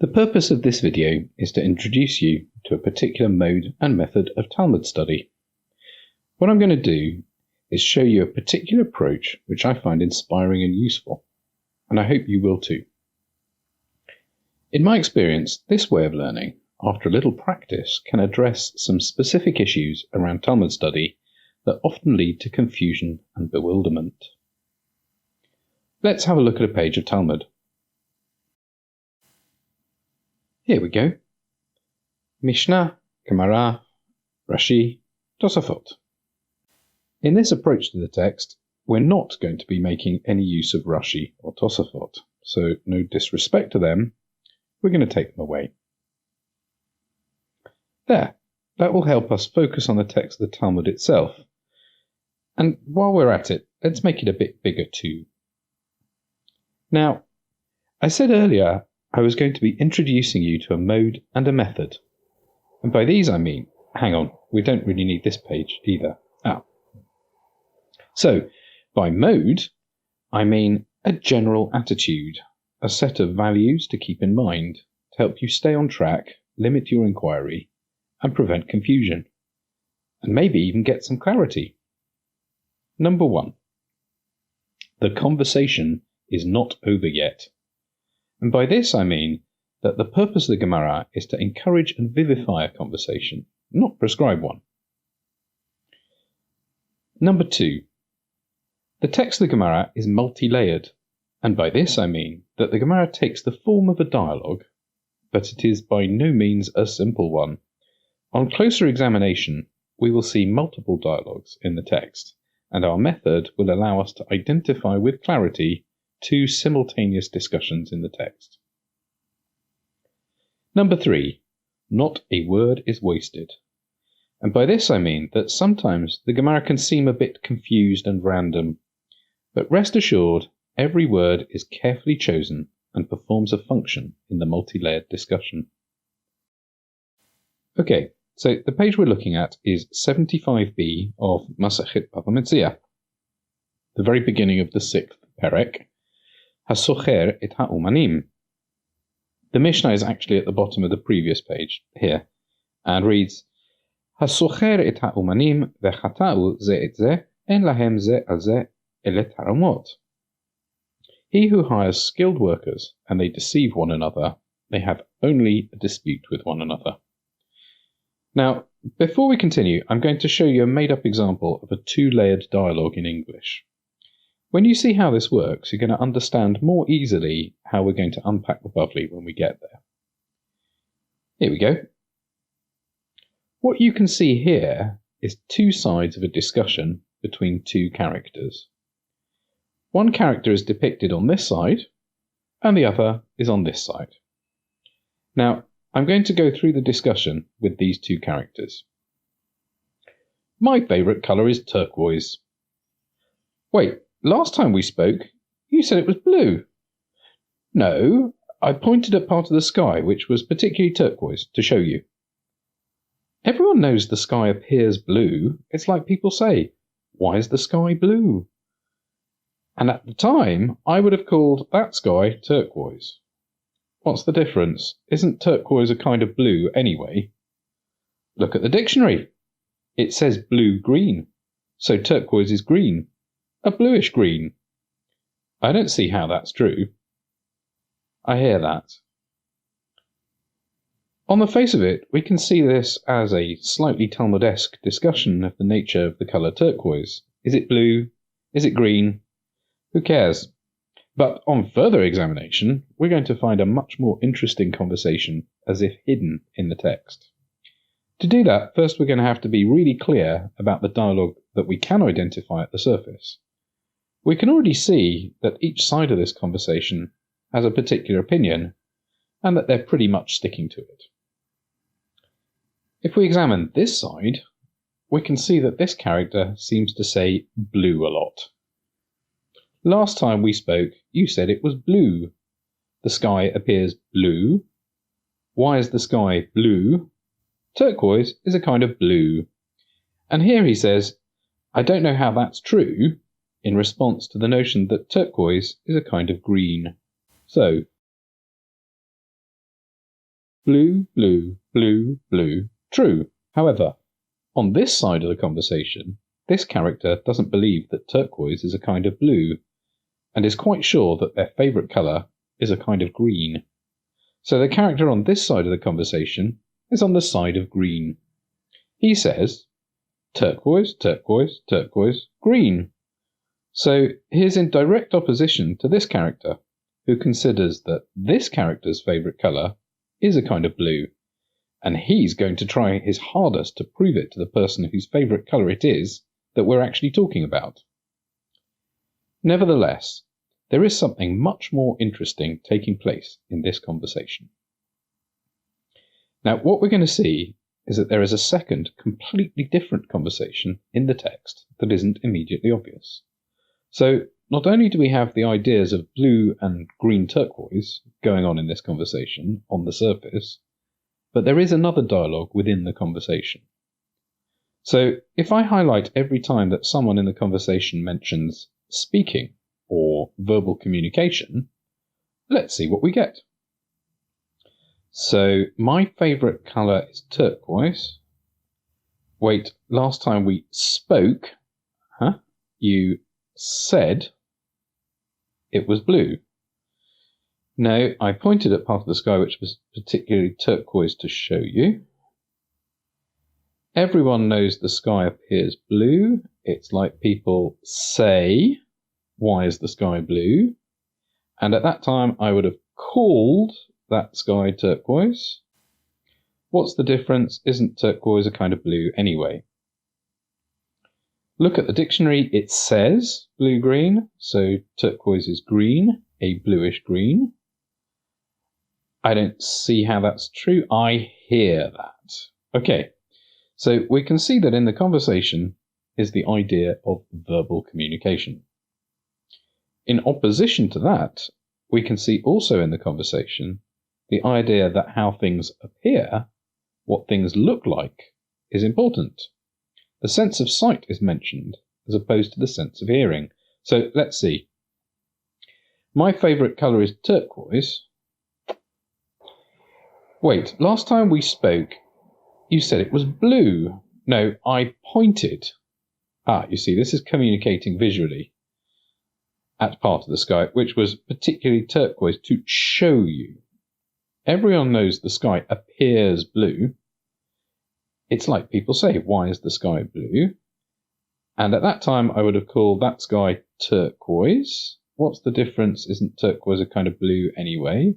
The purpose of this video is to introduce you to a particular mode and method of Talmud study. What I'm going to do is show you a particular approach which I find inspiring and useful, and I hope you will too. In my experience, this way of learning, after a little practice, can address some specific issues around Talmud study that often lead to confusion and bewilderment. Let's have a look at a page of Talmud. Here we go. Mishnah, Gemara, Rashi, Tosafot. In this approach to the text, we're not going to be making any use of Rashi or Tosafot, so no disrespect to them, we're going to take them away. There, that will help us focus on the text of the Talmud itself. And while we're at it, let's make it a bit bigger too. Now, I said earlier I was going to be introducing you to a mode and a method. And by these I mean, hang on, we don't really need this page either. So, by mode, I mean a general attitude, a set of values to keep in mind to help you stay on track, limit your inquiry, and prevent confusion, and maybe even get some clarity. Number 1. The conversation is not over yet. And by this I mean that the purpose of the Gemara is to encourage and vivify a conversation, not prescribe one. Number 2. The text of the Gemara is multi-layered, and by this I mean that the Gemara takes the form of a dialogue, but it is by no means a simple one. On closer examination, we will see multiple dialogues in the text, and our method will allow us to identify with clarity two simultaneous discussions in the text. Number 3. Not a word is wasted. And by this I mean that sometimes the Gemara can seem a bit confused and random, but rest assured, every word is carefully chosen and performs a function in the multi-layered discussion. Okay, so the page we're looking at is 75b of Masachet Bava Metzia, the very beginning of the 6th perek, Hasocher et ha'umanim. The Mishnah is actually at the bottom of the previous page, here, and reads, Hasocher et ha'umanim vechata'u ze et ze, en lahem ze al ze elet haramot. He who hires skilled workers and they deceive one another, they have only a dispute with one another. Now, before we continue, I'm going to show you a made-up example of a two-layered dialogue in English. When you see how this works, you're going to understand more easily how we're going to unpack the Bavli when we get there. Here we go. What you can see here is two sides of a discussion between two characters. One character is depicted on this side, and the other is on this side. Now, I'm going to go through the discussion with these two characters. My favourite colour is turquoise. Wait, last time we spoke, you said it was blue. No, I pointed at part of the sky which was particularly turquoise to show you. Everyone knows the sky appears blue. It's like people say, why is the sky blue? And at the time, I would have called that sky turquoise. What's the difference? Isn't turquoise a kind of blue anyway? Look at the dictionary. It says blue-green, so turquoise is green, a bluish green. I don't see how that's true. I hear that. On the face of it, we can see this as a slightly Talmudesque discussion of the nature of the colour turquoise. Is it blue? Is it green? Who cares? But on further examination, we're going to find a much more interesting conversation as if hidden in the text. To do that, first we're going to have to be really clear about the dialogue that we can identify at the surface. We can already see that each side of this conversation has a particular opinion, and that they're pretty much sticking to it. If we examine this side, we can see that this character seems to say blue a lot. Last time we spoke, you said it was blue. The sky appears blue. Why is the sky blue? Turquoise is a kind of blue. And here he says, I don't know how that's true, in response to the notion that turquoise is a kind of green. So, Blue, blue, blue, blue. True. However, on this side of the conversation, this character doesn't believe that turquoise is a kind of blue, and is quite sure that their favourite colour is a kind of green. So the character on this side of the conversation is on the side of green. He says, turquoise, turquoise, turquoise, green. So he is in direct opposition to this character, who considers that this character's favourite colour is a kind of blue, and he's going to try his hardest to prove it to the person whose favourite colour it is that we're actually talking about. Nevertheless, there is something much more interesting taking place in this conversation. Now, what we're going to see is that there is a second, completely different conversation in the text that isn't immediately obvious. So, not only do we have the ideas of blue and green turquoise going on in this conversation on the surface, but there is another dialogue within the conversation. So, if I highlight every time that someone in the conversation mentions speaking or verbal communication, let's see what we get. So, my favourite colour is turquoise. Wait, last time we spoke, you said it was blue. No, I pointed at part of the sky which was particularly turquoise to show you. Everyone knows the sky appears blue. It's like people say, why is the sky blue? And at that time I would have called that sky turquoise. What's the difference? Isn't turquoise a kind of blue anyway? Look at the dictionary. It says blue-green, so turquoise is green, a bluish green. I don't see how that's true. I hear that. Okay, so we can see that in the conversation is the idea of verbal communication. In opposition to that, we can see also in the conversation the idea that how things appear, what things look like, is important. The sense of sight is mentioned as opposed to the sense of hearing. So let's see. My favourite colour is turquoise. Wait, last time we spoke, you said it was blue. No, I pointed. You see, this is communicating visually at part of the sky, which was particularly turquoise to show you. Everyone knows the sky appears blue. It's like people say, why is the sky blue? And at that time, I would have called that sky turquoise. What's the difference? Isn't turquoise a kind of blue anyway?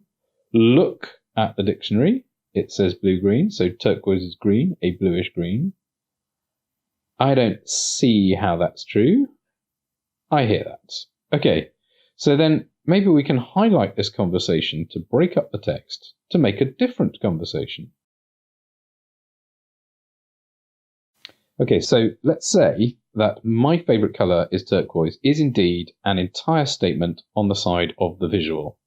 Look at the dictionary. It says blue-green, so turquoise is green, a bluish green. I don't see how that's true. I hear that. Okay, so then maybe we can highlight this conversation to break up the text to make a different conversation. Okay, so let's say that my favourite colour is turquoise is indeed an entire statement on the side of the visual.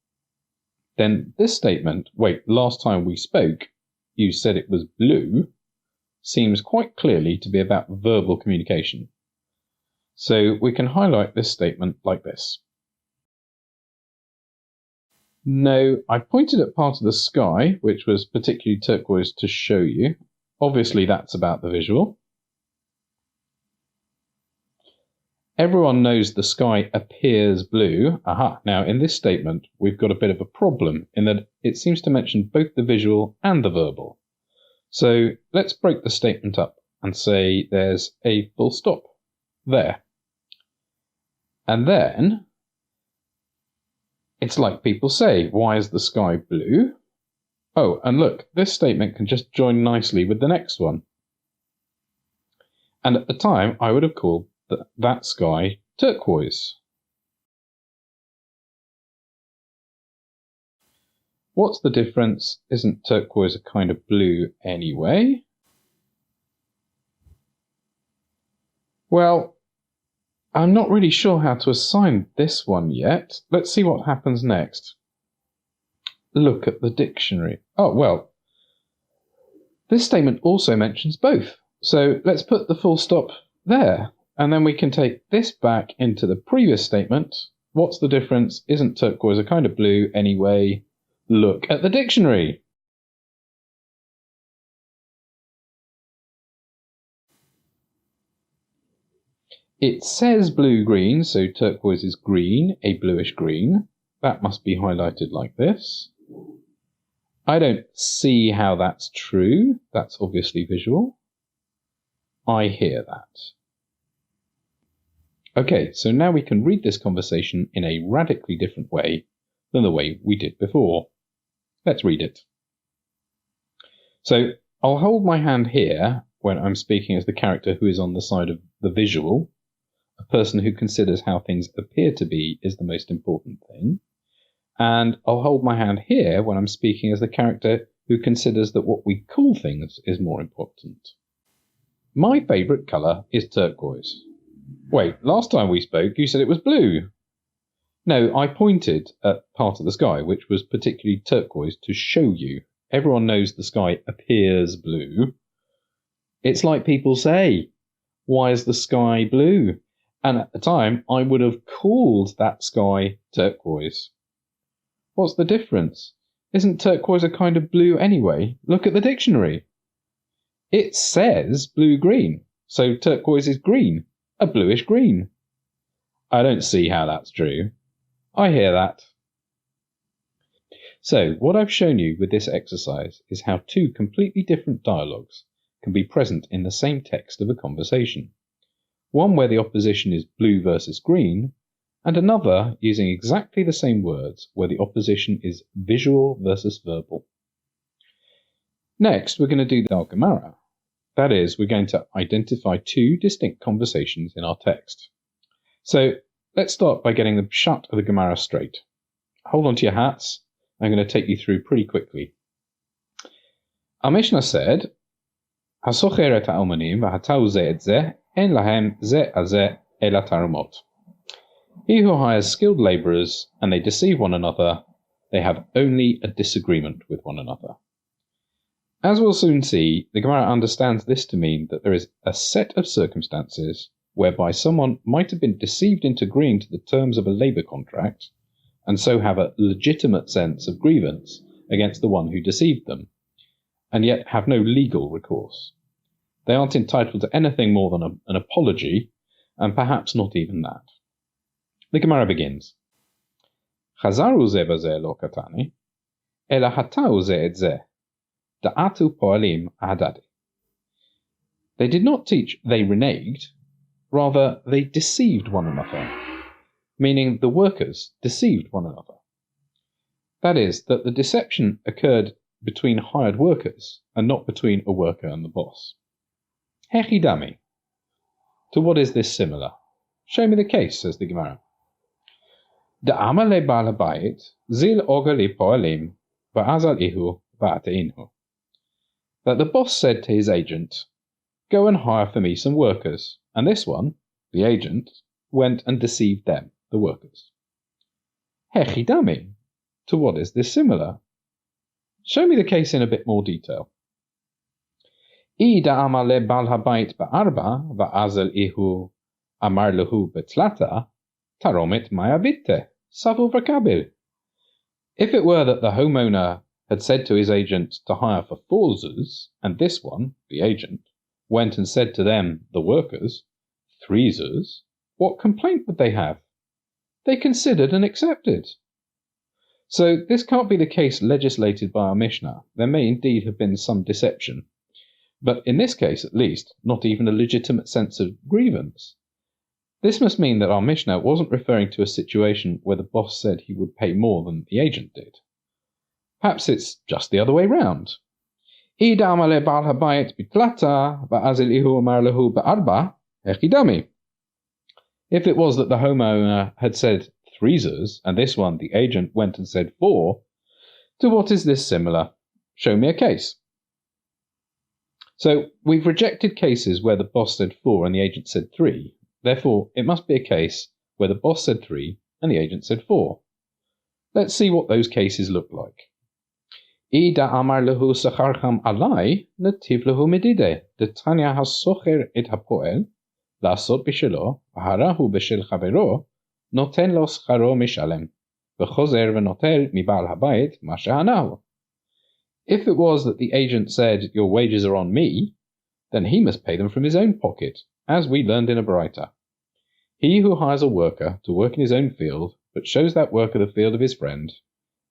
Then this statement, wait, last time we spoke, you said it was blue, seems quite clearly to be about verbal communication. So we can highlight this statement like this. No, I pointed at part of the sky, which was particularly turquoise to show you. Obviously that's about the visual. Everyone knows the sky appears blue. Aha, now in this statement we've got a bit of a problem in that it seems to mention both the visual and the verbal. So let's break the statement up and say there's a full stop there. And then it's like people say, why is the sky blue? Oh, and look, this statement can just join nicely with the next one. And at the time I would have called that sky turquoise. What's the difference? Isn't turquoise a kind of blue anyway? Well, I'm not really sure how to assign this one yet. Let's see what happens next. Look at the dictionary. Oh, well, this statement also mentions both. So let's put the full stop there. And then we can take this back into the previous statement. What's the difference? Isn't turquoise a kind of blue anyway? Look at the dictionary. It says blue-green, so turquoise is green, a bluish green. That must be highlighted like this. I don't see how that's true. That's obviously visual. I hear that. Okay, so now we can read this conversation in a radically different way than the way we did before. Let's read it. So I'll hold my hand here when I'm speaking as the character who is on the side of the visual, a person who considers how things appear to be is the most important thing. And I'll hold my hand here when I'm speaking as the character who considers that what we call things is more important. My favourite colour is turquoise. Wait, last time we spoke you said it was blue. No, I pointed at part of the sky which was particularly turquoise to show you. Everyone knows the sky appears blue. It's like people say, why is the sky blue? And at the time I would have called that sky turquoise. What's the difference? Isn't turquoise a kind of blue anyway? Look at the dictionary. It says blue-green, so turquoise is green, a bluish green. I don't see how that's true. I hear that. So, what I've shown you with this exercise is how two completely different dialogues can be present in the same text of a conversation. One where the opposition is blue versus green, and another using exactly the same words where the opposition is visual versus verbal. Next, we're going to do the Gemara. That is, we're going to identify two distinct conversations in our text. So, let's start by getting the pshat of the Gemara straight. Hold on to your hats. I'm going to take you through pretty quickly. Our Mishnah said, "Hasocher et ha'almanim v'hatau ze et ze, en lahem ze azeh el hatarumot." He who hires skilled labourers and they deceive one another, they have only a disagreement with one another. As we'll soon see, the Gemara understands this to mean that there is a set of circumstances whereby someone might have been deceived into agreeing to the terms of a labour contract, and so have a legitimate sense of grievance against the one who deceived them, and yet have no legal recourse. They aren't entitled to anything more than an apology, and perhaps not even that. The Gemara begins, "Chazaru ze baze lo katani, ela hatau ze et ze, da'atu po'alim ahadadi." They did not teach they reneged, rather they deceived one another, meaning the workers deceived one another. That is, that the deception occurred between hired workers and not between a worker and the boss. Hechidami. To what is this similar? Show me the case, says the Gemara. Da'ama le ba'al habayit, zil oga li po'alim, va'azal ihu va'ateinhu. That the boss said to his agent, "Go and hire for me some workers," and this one, the agent, went and deceived them, the workers. Hechidami. To what is this similar? Show me the case in a bit more detail. I da'ama le ba'al habayit ba'arba, va'azal ihu amar lehu betlata, taromit mayavitte, savu v'kabil. If it were that the homeowner had said to his agent to hire for 4 zuz, and this one, the agent, went and said to them, the workers, 3 zuz, what complaint would they have? They considered and accepted. So this can't be the case legislated by our Mishnah. There may indeed have been some deception, but in this case at least, not even a legitimate sense of grievance. This must mean that our Mishnah wasn't referring to a situation where the boss said he would pay more than the agent did. Perhaps it's just the other way round. If it was that the homeowner had said 3 zuz, and this one, the agent, went and said 4, to what is this similar? Show me a case. So, we've rejected cases where the boss said 4 and the agent said 3. Therefore, it must be a case where the boss said 3 and the agent said 4. Let's see what those cases look like. Ida amar lehu sacharcham alai, nativ lehu medide, detanya hasocher et hapoel, lasot bishelo, harahu bishel chavero, noten lo scharo mishalem, v'chozer v'notel mibal habayit ma shehanahu. If it was that the agent said, "Your wages are on me," then he must pay them from his own pocket, as we learned in a Baraita. He who hires a worker to work in his own field, but shows that worker the field of his friend,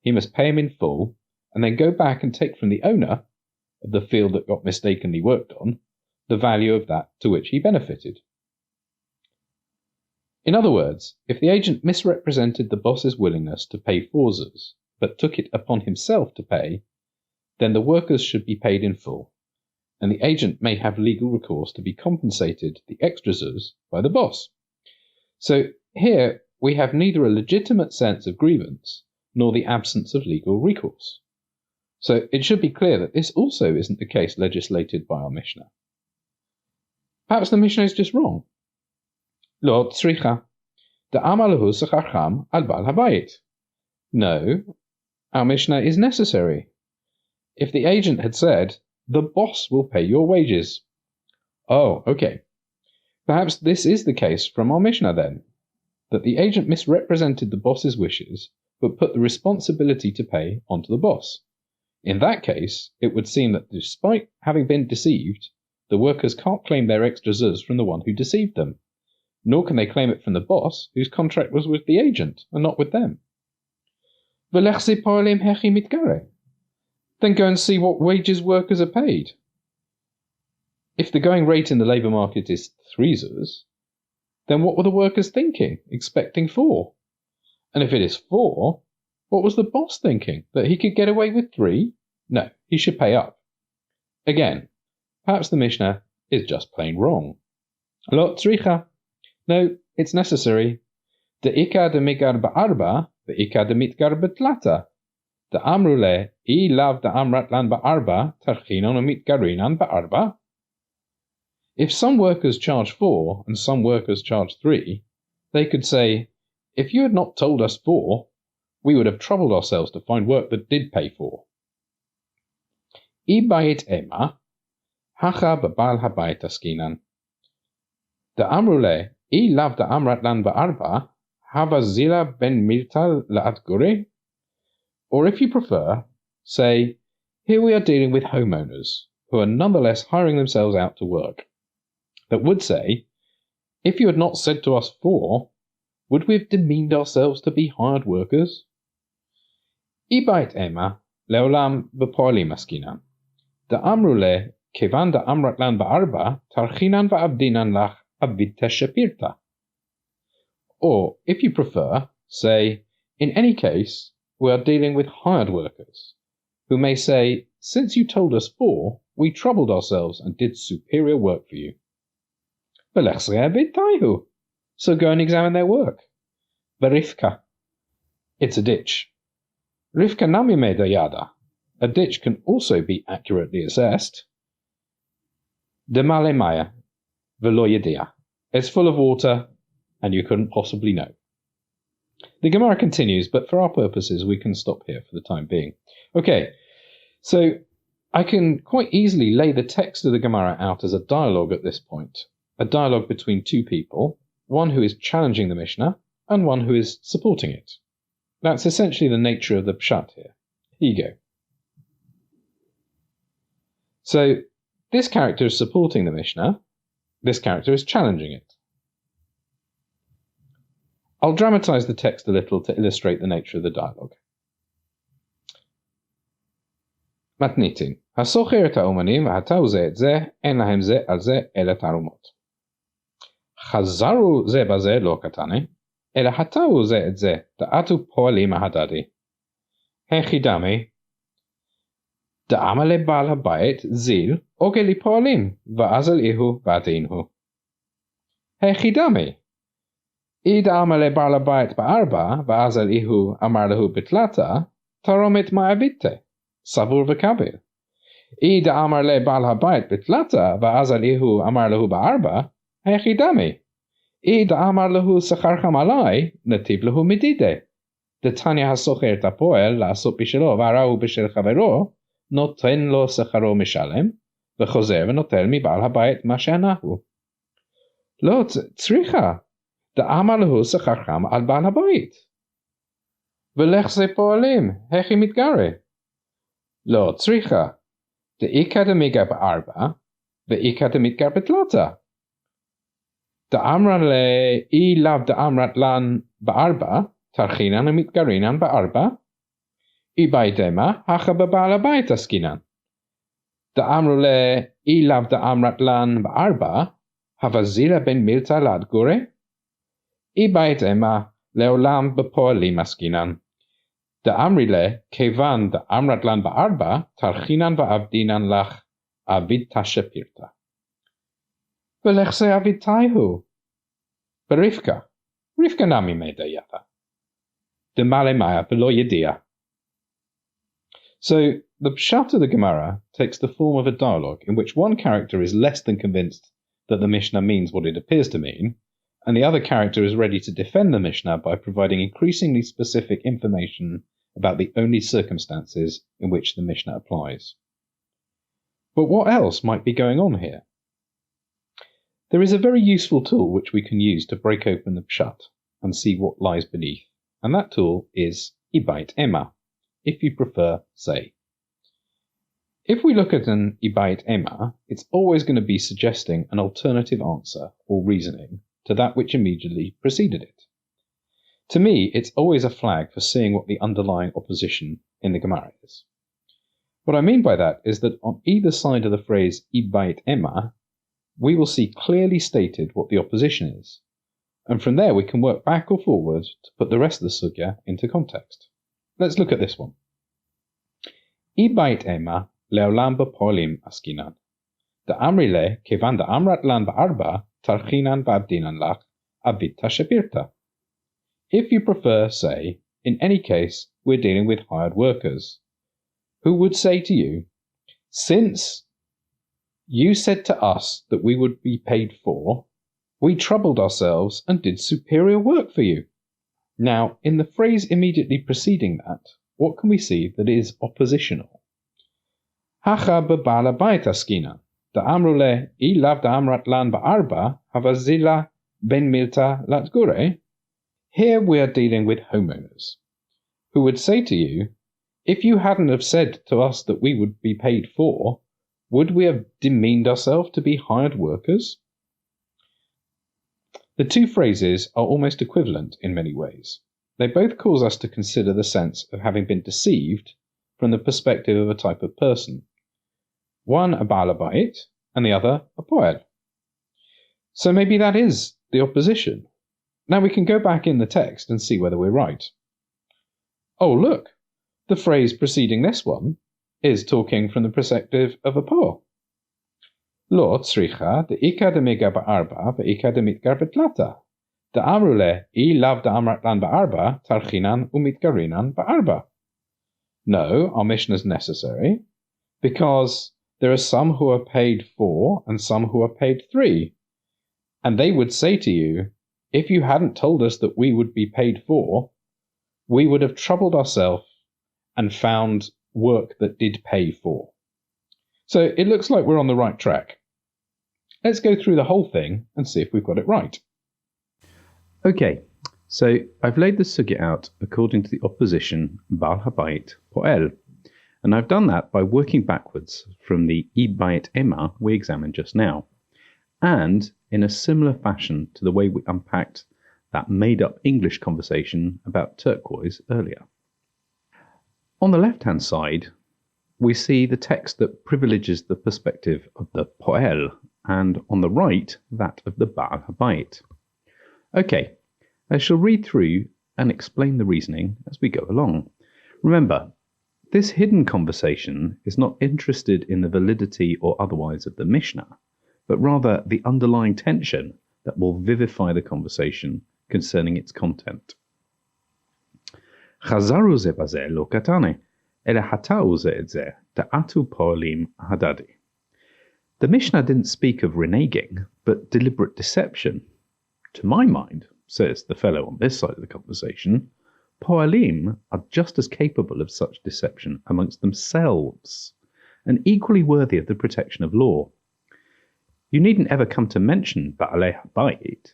he must pay him in full, and then go back and take from the owner of the field that got mistakenly worked on the value of that to which he benefited. In other words, if the agent misrepresented the boss's willingness to pay forzers, but took it upon himself to pay, then the workers should be paid in full, and the agent may have legal recourse to be compensated the extra zuz by the boss. So here we have neither a legitimate sense of grievance nor the absence of legal recourse. So it should be clear that this also isn't the case legislated by our Mishnah. Perhaps the Mishnah is just wrong. Lo tzricha, da'amalahu sacharcham al bal habayit. No, our Mishnah is necessary. If the agent had said, the boss will pay your wages. Oh, okay. Perhaps this is the case from our Mishnah then, that the agent misrepresented the boss's wishes, but put the responsibility to pay onto the boss. In that case, it would seem that despite having been deceived, the workers can't claim their extra zuz from the one who deceived them, nor can they claim it from the boss, whose contract was with the agent and not with them. Then go and see what wages workers are paid. If the going rate in the labour market is 3 zuz, then what were the workers thinking, expecting 4? And if it is 4, what was the boss thinking, that he could get away with 3? No, he should pay up. Again, perhaps the Mishnah is just plain wrong. Lo tzricha. No, it's necessary. De ikar de migar ba'arba, de ikar de mitgar betlata. De amrule, I lav de amratlan ba'arba, tarchinon mitgarinan ba'arba. If some workers charge 4 and some workers charge 3, they could say, if you had not told us 4, we would have troubled ourselves to find work that did pay 4. I bayit ema, hacha ba'bal habayit askinan. De amrule, I lav de amratlan ba'arba, hava zila ben miltal la'at gure. Or if you prefer, say, here we are dealing with homeowners, who are nonetheless hiring themselves out to work, that would say, if you had not said to us 4, would we have demeaned ourselves to be hired workers? Ibait ema leolam b'poalim askinan. Da amrule kevan da amratlan ba'arba tarchinan va'abdinan lach abdita shapirta. Or, if you prefer, say, in any case, we are dealing with hired workers, who may say, since you told us 4, we troubled ourselves and did superior work for you. So go and examine their work. Berifka. It's a ditch. Rivka nami medayada. A ditch can also be accurately assessed. Demale maya. Velo yedia. It's full of water, and you couldn't possibly know. The Gemara continues, but for our purposes, we can stop here for the time being. Okay, so I can quite easily lay the text of the Gemara out as a dialogue at this point. A dialogue between two people, one who is challenging the Mishnah and one who is supporting it. That's essentially the nature of the pshat here. Here you go. So this character is supporting the Mishnah, this character is challenging it. I'll dramatize the text a little to illustrate the nature of the dialogue. מתניתין, הסוחר את האומנים והתאו זה את זה, אין להם זה על זה אלא תרומות. חזרו זה בזה לא קטני, אלא התאו זה את זה, דעתו פועלים ההדדי. היחידמי, דאמה לבעל הבית זיל, אוגה לי פועלים, ואז אל איהו ועדינו. היחידמי, אי דאמה לבעל הבית בארבע, ואז אל איהו אמר להו בתלתה, תרומת מעביתה. סבור וקבל. אי דאמר לבעל הבית בתלתה, ואז אליהו אמר לו בארבע, היחידמי. אי דאמר לו שכרכם עלי, נתיב לו מדידה. דתניא הסוחר את הפועל לעשות בשלו והרעהו בשל חברו, נותן לו שכרו משלם, וחוזר ונוטל מבעל הבית מה שענהו. לא צריכה, דאמר לו שכרכם על בעל הבית. ולך זה פועלים, הכי מתגרה. לא צריכה, דאיקא דמיגר בארבע, ואיקא דמיתגר בתלתה. Da'amra le I lav da'amrat lan ba'arba, tarchinan umitgarinan ba'arba. I bait ema, hacha ba'ba'al habayit askinan. Da'amru le I lav da'amrat lan ba'arba, havazila ben milta lad gore. I bait ema, leolam b'poalim askinan. Da'amri le, kevan da'amrat lan ba'arba, tarchinan va'avdinan lach avid tashepirta. Velech se avid taihu. Berifka. Rivka nami medayata. De male maya below yedia. So, the pshat of the Gemara takes the form of a dialogue in which one character is less than convinced that the Mishnah means what it appears to mean, and the other character is ready to defend the Mishnah by providing increasingly specific information about the only circumstances in which the Mishnah applies. But what else might be going on here? There is a very useful tool which we can use to break open the pshat and see what lies beneath, and that tool is ibait ema, if you prefer, say. If we look at an ibait ema, it's always going to be suggesting an alternative answer or reasoning to that which immediately preceded it. To me, it's always a flag for seeing what the underlying opposition in the Gemara is. What I mean by that is that on either side of the phrase ibait ema, we will see clearly stated what the opposition is, and from there we can work back or forward to put the rest of the sugya into context. Let's look at this one. Ibait ema leolam b'polim askinan. Da'amri le kevan da'amrat lan ba'arba tarchinan va'abdinan lach avit tashepirta. If you prefer, say, in any case, we're dealing with hired workers, who would say to you, since you said to us that we would be paid for, we troubled ourselves and did superior work for you. Now, in the phrase immediately preceding that, what can we see that is oppositional? Hacha b'ba'al habayit askina, da'amru le I lav da'amrat lan ba'arba havazila ben milta lat gure. Here we are dealing with homeowners, who would say to you, if you hadn't have said to us that we would be paid for, would we have demeaned ourselves to be hired workers? The two phrases are almost equivalent in many ways. They both cause us to consider the sense of having been deceived from the perspective of a type of person. One a Baal Habayit and the other a Poel. So maybe that is the opposition. Now we can go back in the text and see whether we're right. Oh look, the phrase preceding this one is talking from the perspective of a Poel. Lo tzricha de'ika demiga ba'arba ve'ika demitgar v'tlata. Da'amru le I lav da'amrat lan ba'arba tarchinan umitgarinan ba'arba. No, our mission is necessary, because there are some who are paid 4 and some who are paid 3. And they would say to you, if you hadn't told us that we would be paid 4, we would have troubled ourselves and found work that did pay 4. So it looks like we're on the right track. Let's go through the whole thing and see if we've got it right. Okay, so I've laid the sugya out according to the opposition Baal Habayit Poel, and I've done that by working backwards from the Ibait Ema we examined just now, and in a similar fashion to the way we unpacked that made-up English conversation about turquoise earlier. On the left-hand side, we see the text that privileges the perspective of the Poel, and on the right, that of the Baal Habayit. Okay, I shall read through and explain the reasoning as we go along. Remember, this hidden conversation is not interested in the validity or otherwise of the Mishnah, but rather the underlying tension that will vivify the conversation concerning its content. Chazaru ze baze lo katane, ele hatau ze et ze, ta'atu po'alim hadadi. The Mishnah didn't speak of reneging, but deliberate deception. To my mind, says the fellow on this side of the conversation, po'alim are just as capable of such deception amongst themselves, and equally worthy of the protection of law. You needn't ever come to mention Ba'alei Habayit.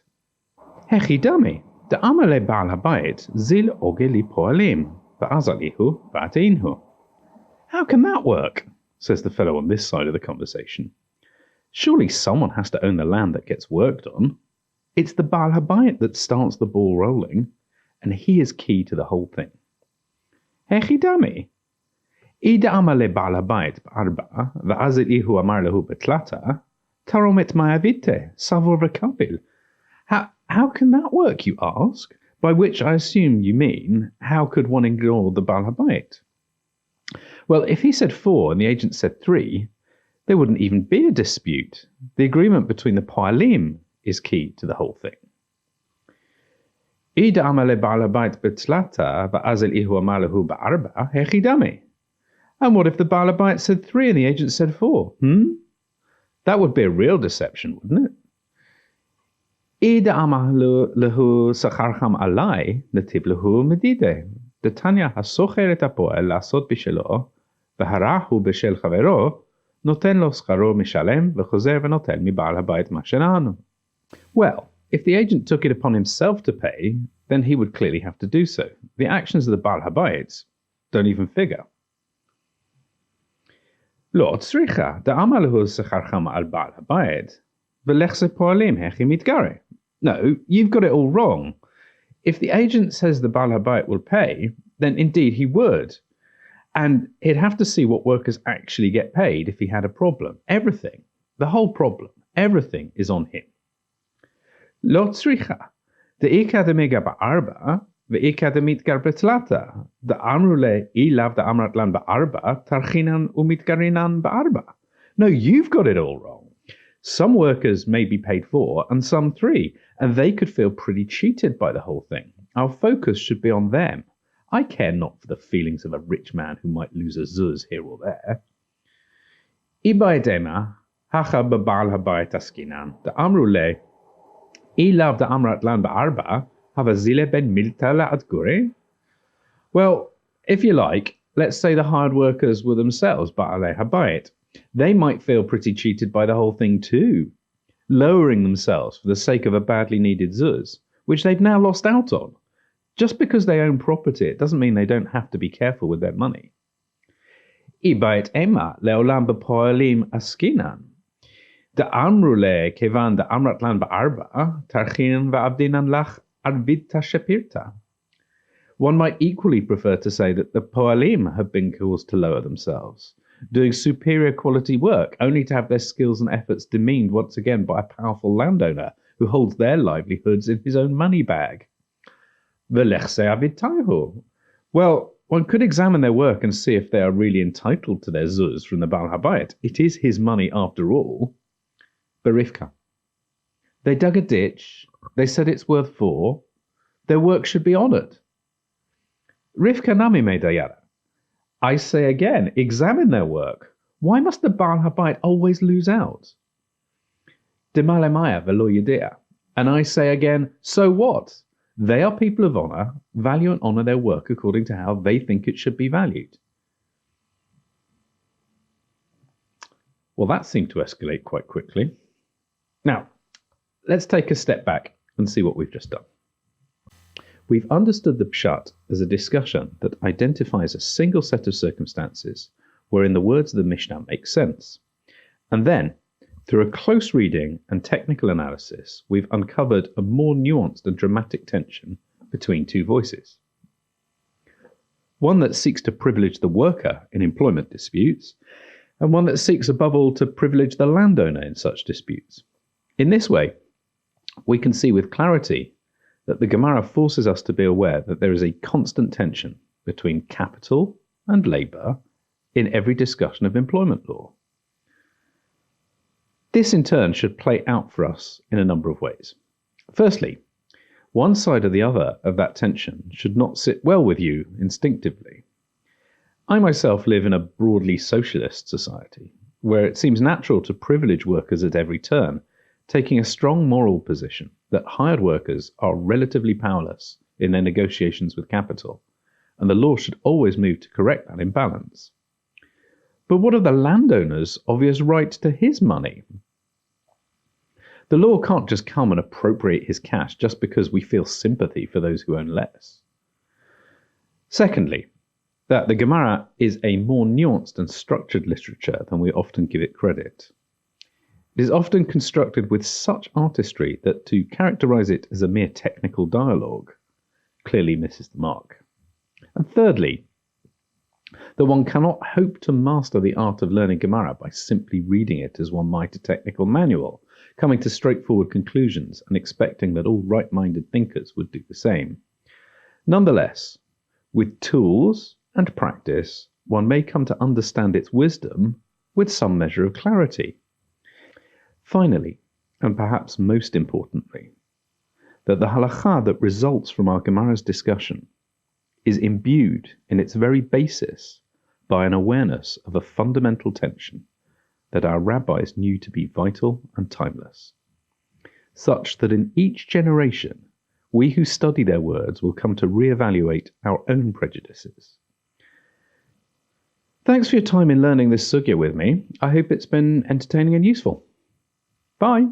Hechidami, da'amale Ba'al Habayit zil ogeli po'alim, ba'azalihu ba'ateinhu. How can that work? Says the fellow on this side of the conversation. Surely someone has to own the land that gets worked on. It's the Baal Habayit that starts the ball rolling, and he is key to the whole thing. Hechidami. Ida amar לבעל הבית ב4, ואז הוא אמר לו בתלתה, תרום את מאביתה, סבור וקביל. How can that work, you ask? By which I assume you mean, how could one ignore the Baal Habayit? Well, if he said 4 and the agent said 3, there wouldn't even be a dispute. The agreement between the Poalim is key to the whole thing. Ida amar לבעל הבית בתלתה, ואז הוא אמר לו ב4, hechidami. And what if the Baal Habayit said 3 and the agent said 4? That would be a real deception, wouldn't it? Ida amar lehu sacharcham alai, netib lehu medide. Detanya hasocher et hapoel לעשות בשלו, והרע הוא בשל חברו, נותן לו שכרו משלם, וחוזר ונוטל מבעל הבית מה שנענו. Well, if the agent took it upon himself to pay, then he would clearly have to do so. The actions of the Baal Habayit don't even figure. לא צריכה, דאמר לו שכרכם על בעל הבית, ולך זה פועלים, הכי מתגרה. No, you've got it all wrong. If the agent says the Baal Habayit will pay, then indeed he would. And he'd have to see what workers actually get paid if he had a problem. Everything, the whole problem, everything is on him. לא צריכה, דאיקה דמיגה ב4, ואיקה דמתגר בתלתה, דאמרו לאיליו דאמרת לן ב4, תרחינן ומתגרינן ב4. No, you've got it all wrong. Some workers may be paid 4 and some 3, and they could feel pretty cheated by the whole thing. Our focus should be on them. I care not for the feelings of a rich man who might lose a zuz here or there. Ibaidema, hacha b'Baal Habayit askinan, da'amru le, ilav da'amrat lan ba'arba, havazile ben milta la'at gure? Well, if you like, let's say the hired workers were themselves Ba'alei Habayit. They might feel pretty cheated by the whole thing too, lowering themselves for the sake of a badly needed zuz, which they've now lost out on. Just because they own property, it doesn't mean they don't have to be careful with their money. Ibayit ema leolam b'poalim askinan. Da'amru le kevan da'amrat lan ba'arba, tarchin va'abdinan lach arvita shepirta. One might equally prefer to say that the poalim have been caused to lower themselves, doing superior quality work, only to have their skills and efforts demeaned once again by a powerful landowner who holds their livelihoods in his own money bag. Well, one could examine their work and see if they are really entitled to their zuz from the Baal Habayit. It is his money after all. Berifka. They dug a ditch, they said it's worth 4, their work should be honoured. Rivka nami medayara. I say again, examine their work. Why must the Baal Habayit always lose out? Demalemaya velo yedea. And I say again, so what? They are people of honour, value and honour their work according to how they think it should be valued. Well, that seemed to escalate quite quickly. Now, let's take a step back and see what we've just done. We've understood the pshat as a discussion that identifies a single set of circumstances wherein the words of the Mishnah make sense. And then, through a close reading and technical analysis, we've uncovered a more nuanced and dramatic tension between two voices. One that seeks to privilege the worker in employment disputes, and one that seeks above all to privilege the landowner in such disputes. In this way, we can see with clarity that the Gemara forces us to be aware that there is a constant tension between capital and labour in every discussion of employment law. This in turn should play out for us in a number of ways. Firstly, one side or the other of that tension should not sit well with you instinctively. I myself live in a broadly socialist society, where it seems natural to privilege workers at every turn, taking a strong moral position that hired workers are relatively powerless in their negotiations with capital, and the law should always move to correct that imbalance. But what of the landowner's obvious right to his money? The law can't just come and appropriate his cash just because we feel sympathy for those who own less. Secondly, that the Gemara is a more nuanced and structured literature than we often give it credit. It is often constructed with such artistry that to characterize it as a mere technical dialogue clearly misses the mark. And thirdly, that one cannot hope to master the art of learning Gemara by simply reading it as one might a technical manual, coming to straightforward conclusions and expecting that all right-minded thinkers would do the same. Nonetheless, with tools and practice, one may come to understand its wisdom with some measure of clarity. Finally, and perhaps most importantly, that the halakha that results from our Gemara's discussion is imbued in its very basis by an awareness of a fundamental tension that our rabbis knew to be vital and timeless, such that in each generation we who study their words will come to reevaluate our own prejudices. Thanks for your time in learning this sugya with me. I hope it's been entertaining and useful. Bye.